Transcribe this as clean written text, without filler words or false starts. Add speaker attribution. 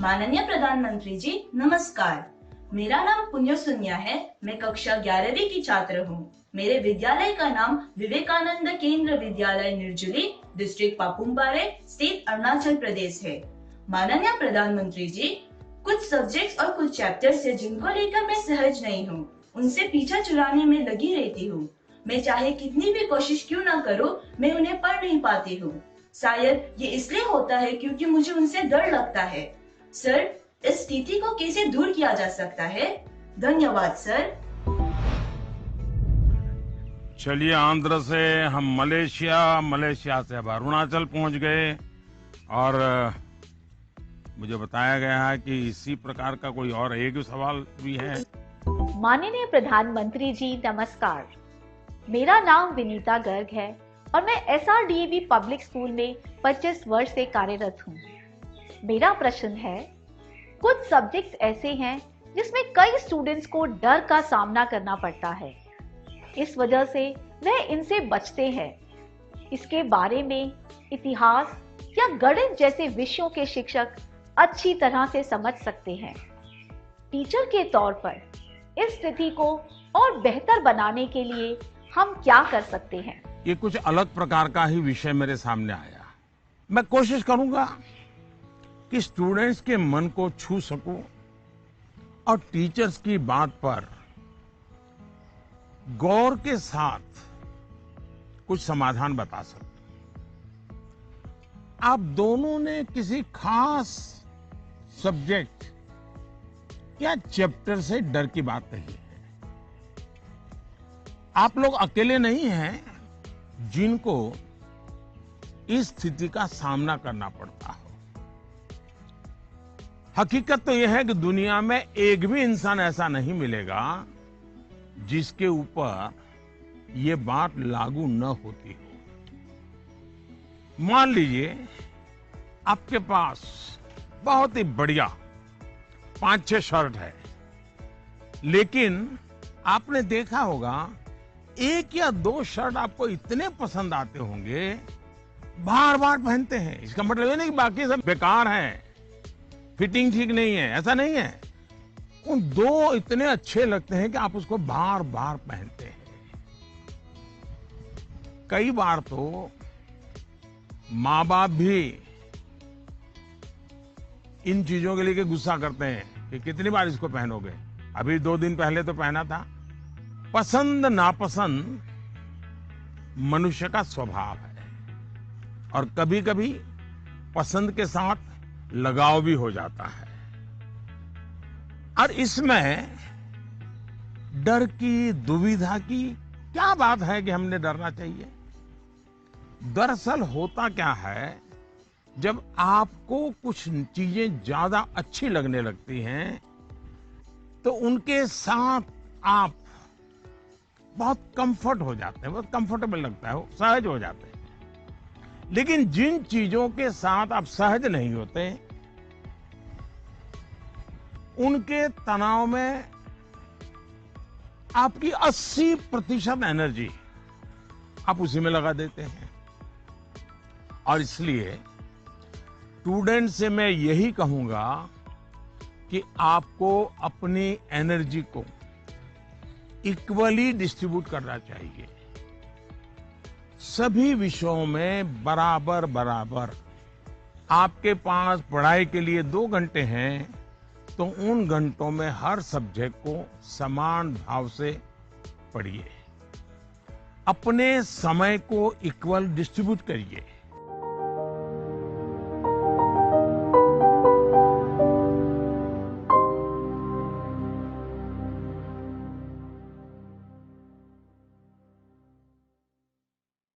Speaker 1: माननीय प्रधानमंत्री जी नमस्कार। मेरा नाम पुण्य सुन्या है। मैं कक्षा 11वीं की छात्र हूँ। मेरे विद्यालय का नाम विवेकानंद केंद्र विद्यालय निर्जुली, डिस्ट्रिक्ट पापुम पारे, स्टेट अरुणाचल प्रदेश है। माननीय प्रधानमंत्री जी, कुछ सब्जेक्ट्स और कुछ चैप्टर्स है जिनको लेकर मैं सहज नहीं हूँ। उनसे पीछा छुड़ाने में लगी रहती हूँ। मैं चाहे कितनी भी कोशिश क्यों ना करूँ, मैं उन्हें पढ़ नहीं पाती हूँ। शायद ये इसलिए होता है क्योंकि मुझे उनसे डर लगता है। सर, इस स्थिति को कैसे दूर किया जा सकता है? धन्यवाद सर।
Speaker 2: चलिए, आंध्र से हम मलेशिया, मलेशिया से अब अरुणाचल पहुंच गए और मुझे बताया गया है कि इसी प्रकार का कोई और एक सवाल भी है।
Speaker 3: माननीय प्रधानमंत्री जी नमस्कार। मेरा नाम विनीता गर्ग है और मैं SRDAV पब्लिक स्कूल में 25 वर्ष से कार्यरत हूँ। मेरा प्रश्न है, कुछ सब्जेक्ट्स ऐसे हैं जिसमें कई स्टूडेंट्स को डर का सामना करना पड़ता है। इस वजह से वह इनसे बचते हैं। इसके बारे में इतिहास या गणित जैसे विषयों के शिक्षक अच्छी तरह से समझ सकते हैं। टीचर के तौर पर इस स्थिति को और बेहतर बनाने के लिए हम क्या कर सकते हैं?
Speaker 2: ये कुछ अलग प्रकार का ही विषय मेरे सामने आया। मैं कोशिश करूंगा कि स्टूडेंट्स के मन को छू सकूं और टीचर्स की बात पर गौर के साथ कुछ समाधान बता सकूं। आप दोनों ने किसी खास सब्जेक्ट या चैप्टर से डर की बात कही है। आप लोग अकेले नहीं हैं जिनको इस स्थिति का सामना करना पड़ता हो। हकीकत तो यह है कि दुनिया में एक भी इंसान ऐसा नहीं मिलेगा जिसके ऊपर ये बात लागू न होती हो। मान लीजिए आपके पास बहुत ही बढ़िया 5-6 शर्ट है, लेकिन आपने देखा होगा एक या दो शर्ट आपको इतने पसंद आते होंगे, बार बार पहनते हैं। इसका मतलब ये नहीं कि बाकी सब बेकार हैं, फिटिंग ठीक नहीं है, ऐसा नहीं है। उन दो इतने अच्छे लगते हैं कि आप उसको बार बार पहनते हैं। कई बार तो माँ बाप भी इन चीजों के लिए गुस्सा करते हैं कि कितनी बार इसको पहनोगे, अभी 2 दिन पहले तो पहना था। पसंद नापसंद मनुष्य का स्वभाव है और कभी कभी पसंद के साथ लगाव भी हो जाता है। और इसमें डर की, दुविधा की क्या बात है कि हमने डरना चाहिए? दरअसल होता क्या है, जब आपको कुछ चीजें ज्यादा अच्छी लगने लगती हैं तो उनके साथ आप बहुत कंफर्ट हो जाते हैं, बहुत कंफर्टेबल लगता है, सहज हो जाते हैं। लेकिन जिन चीजों के साथ आप सहज नहीं होते, उनके तनाव में आपकी 80% एनर्जी आप उसी में लगा देते हैं। और इसलिए स्टूडेंट से मैं यही कहूंगा कि आपको अपनी एनर्जी को इक्वली डिस्ट्रीब्यूट करना चाहिए। सभी विषयों में बराबर बराबर। आपके पास पढ़ाई के लिए 2 घंटे हैं तो उन घंटों में हर सब्जेक्ट को समान भाव से पढ़िए। अपने समय को इक्वल डिस्ट्रीब्यूट करिए।